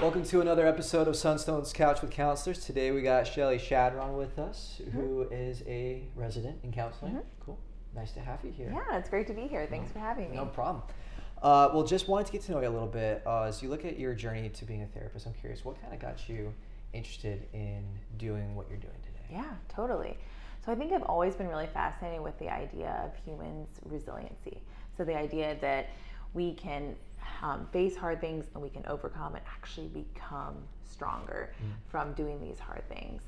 Welcome to another episode of Sunstone's Couch with Counselors. Today we got Shelly Shadron with us, who is a resident in counseling. Cool. Nice to have you here. Yeah, it's great to be here. Thanks for having me. No problem. Well, just wanted to get to know you a little bit. As you look at your journey to being a therapist, I'm curious, what kind of got you interested in doing what you're doing today? Yeah, totally. So I think I've always been really fascinated with the idea of humans' resiliency. So the idea that we can face hard things and we can overcome and actually become stronger from doing these hard things.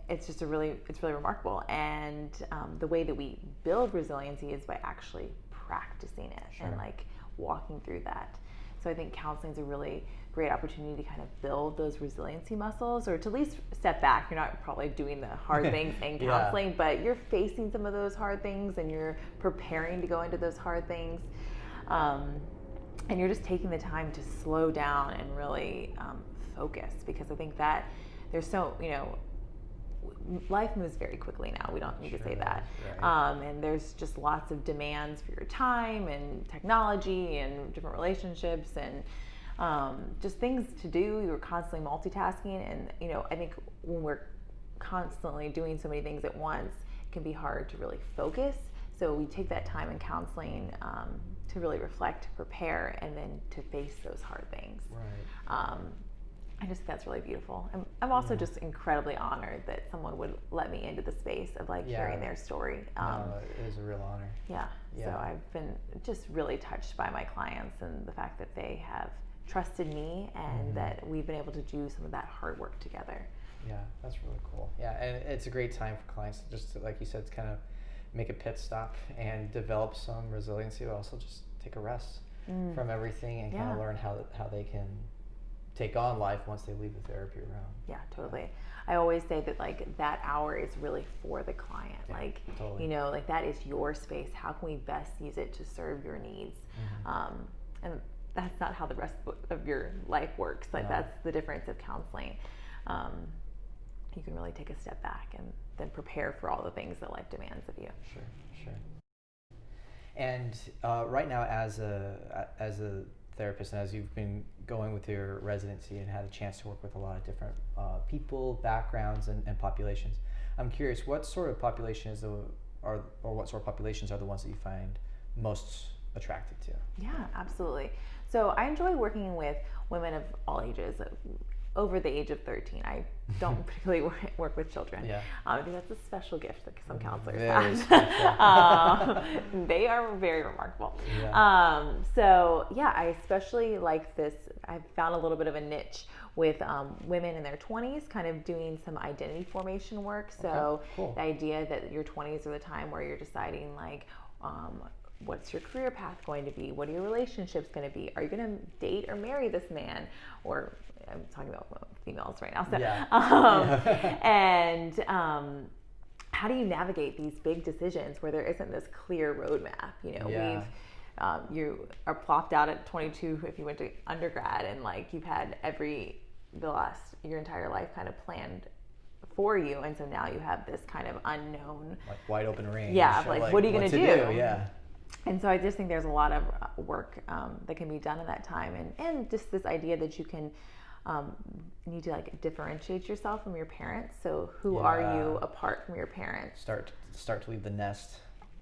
It's really remarkable. And the way that we build resiliency is by actually practicing it and like walking through that. So I think counseling is a really great opportunity to kind of build those resiliency muscles, or to at least step back. You're not probably doing the hard things in counseling, but you're facing some of those hard things and you're preparing to go into those hard things. And you're just taking the time to slow down and really focus, because I think that there's so, life moves very quickly now. We don't need to say that. Right. And there's just lots of demands for your time and technology and different relationships and just things to do. You're constantly multitasking. And, I think when we're constantly doing so many things at once, it can be hard to really focus. So we take that time in counseling to really reflect, prepare, and then to face those hard things. Right. I just think that's really beautiful. I'm also just incredibly honored that someone would let me into the space of hearing their story. It is a real honor. Yeah. So I've been just really touched by my clients and the fact that they have trusted me and that we've been able to do some of that hard work together. Yeah, that's really cool. Yeah, and it's a great time for clients to just, like you said, kind of make a pit stop and develop some resiliency, but also just take a rest from everything and kind of learn how they can take on life once they leave the therapy room. Yeah, totally. I always say that that hour is really for the client. Totally. That is your space. How can we best use it to serve your needs? And that's not how the rest of your life works. That's the difference of counseling. You can really take a step back and then prepare for all the things that life demands of you. Sure. And right now, as a therapist, and as you've been going with your residency and had a chance to work with a lot of different people, backgrounds, and populations, I'm curious, what sort of populations are the ones that you find most attractive to? Yeah, absolutely. So I enjoy working with women of all ages. Over the age of 13. I don't particularly work with children. I think that's a special gift that some counselors have. They are very remarkable. I especially like this. I've found a little bit of a niche with women in their 20s kind of doing some identity formation work. So the idea that your 20s are the time where you're deciding what's your career path going to be? What are your relationships going to be? Are you going to date or marry this man? Or I'm talking about females right now. So, how do you navigate these big decisions where there isn't this clear roadmap? You are plopped out at 22 if you went to undergrad, and you've had your entire life kind of planned for you, and so now you have this kind of unknown, wide open range. What are you going to do? Yeah. And so I just think there's a lot of work that can be done in that time, and just this idea that you can need to differentiate yourself from your parents. So who are you apart from your parents? Start to leave the nest.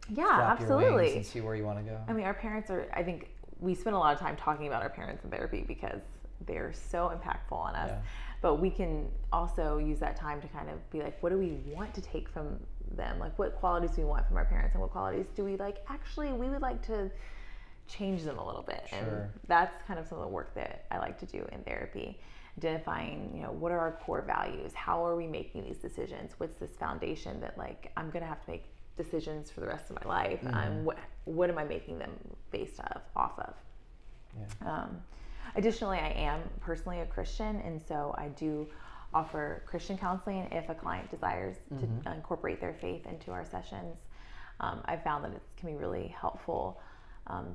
Yeah, flap absolutely. Your wings and see where you want to go. I mean, our parents I think we spend a lot of time talking about our parents in therapy because they're so impactful on us. But we can also use that time to kind of be what do we want to take from them? What qualities do we want from our parents, and what qualities do we we would like to change them a little bit. And that's kind of some of the work that I like to do in therapy. Identifying, what are our core values? How are we making these decisions? What's this foundation that I'm going to have to make decisions for the rest of my life? What am I making them based off of? Additionally, I am personally a Christian, and so I do offer Christian counseling if a client desires to incorporate their faith into our sessions. I've found that it can be really helpful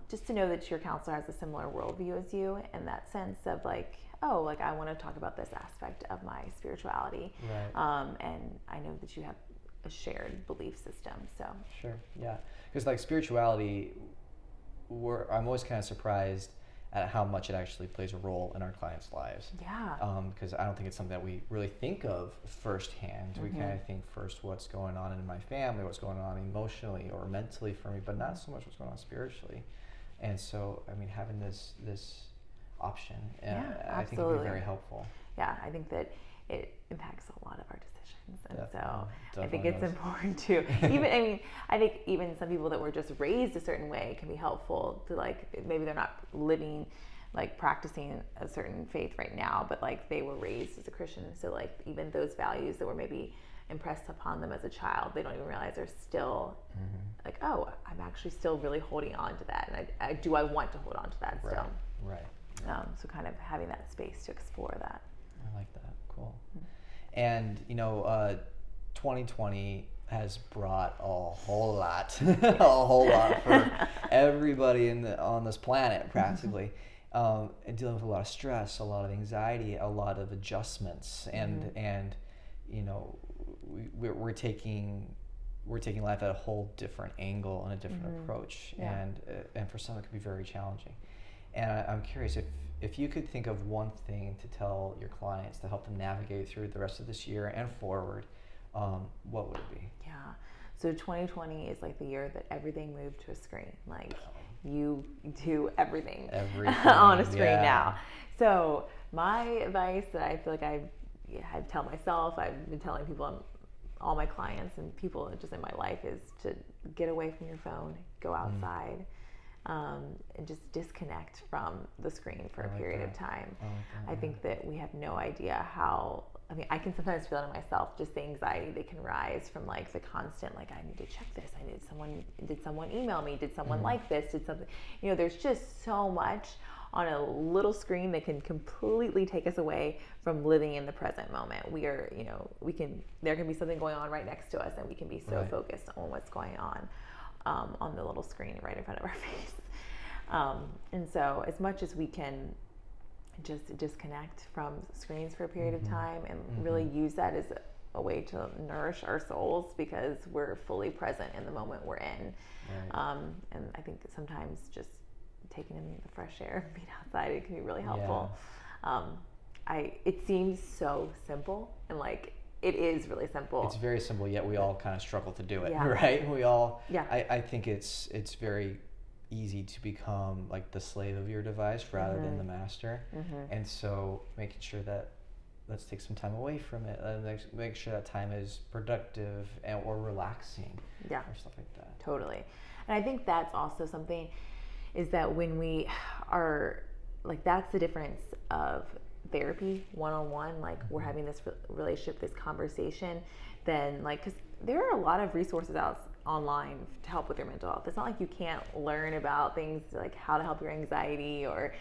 just to know that your counselor has a similar worldview as you, in that sense of I want to talk about this aspect of my spirituality. And I know that you have a shared belief system. So sure, yeah, because spirituality, I'm always kind of surprised at how much it actually plays a role in our clients' lives. Yeah. Because I don't think it's something that we really think of firsthand. We kind of think first what's going on in my family, what's going on emotionally or mentally for me, but not so much what's going on spiritually. And so, I mean, having this option, I think would be very helpful. Yeah, I think that it impacts a lot of our decisions, and Definitely I think it's important to I think even some people that were just raised a certain way can be helpful to, like, maybe they're not living, like, practicing a certain faith right now, but like they were raised as a Christian, so like even those values that were maybe impressed upon them as a child, they don't even realize they're still like, oh, I'm actually still really holding on to that, and I want to hold on to that still. Right. So kind of having that space to explore that. I like that. Cool. And 2020 has brought a whole lot for everybody on this planet, practically, and dealing with a lot of stress, a lot of anxiety, a lot of adjustments, and we're taking life at a whole different angle and a different approach, and for some it can be very challenging. And I'm curious if you could think of one thing to tell your clients to help them navigate through the rest of this year and forward, what would it be? Yeah. So 2020 is like the year that everything moved to a screen. Like, you do everything on a screen now. So my advice that I feel like I tell myself, I've been telling people, all my clients and people just in my life, is to get away from your phone, go outside. And just disconnect from the screen for a period of time. I think that we have no idea how, I can sometimes feel it in myself, just the anxiety that can rise from like the constant, like, I need to check this, did someone email me, did someone like this, did something, there's just so much on a little screen that can completely take us away from living in the present moment. We are, there can be something going on right next to us, and we can be so focused on what's going on the little screen right in front of our face. And so as much as we can just disconnect from screens for a period of time and really use that as a way to nourish our souls, because we're fully present in the moment we're in. And I think that sometimes just taking in the fresh air, being outside, it can be really helpful. It seems so simple, and like, it is really simple. It's very simple, yet we all kind of struggle to do it, right? We all, I think it's very easy to become like the slave of your device rather than the master. And so making sure that, let's take some time away from it, make sure that time is productive or relaxing, or stuff like that. Totally. And I think that's also something, is that when we are, like, that's the difference of therapy one-on-one, like we're having this relationship, this conversation, then like, because there are a lot of resources out online to help with your mental health. It's not like you can't learn about things like how to help your anxiety or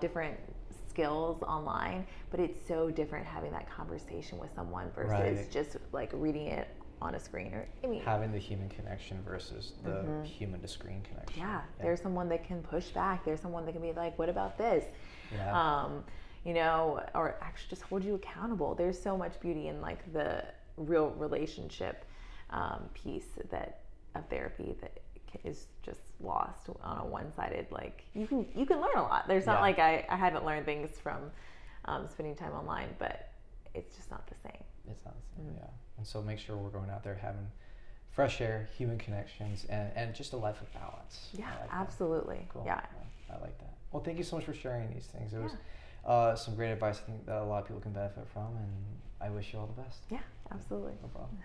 different skills online, but it's so different having that conversation with someone versus just like reading it on a screen, or having the human connection versus the human to screen connection. There's someone that can push back, there's someone that can be like, what about this? Or actually just hold you accountable. There's so much beauty in like the real relationship piece of therapy that is just lost on a one-sided, like, you can learn a lot. There's not like I haven't learned things from spending time online, but it's just not the same. It's not the same, And so make sure we're going out there having fresh air, human connections, and just a life of balance. Absolutely. Cool. I like that. Well, thank you so much for sharing these things. It was some great advice I think that a lot of people can benefit from, and I wish you all the best. Yeah, absolutely. No problem.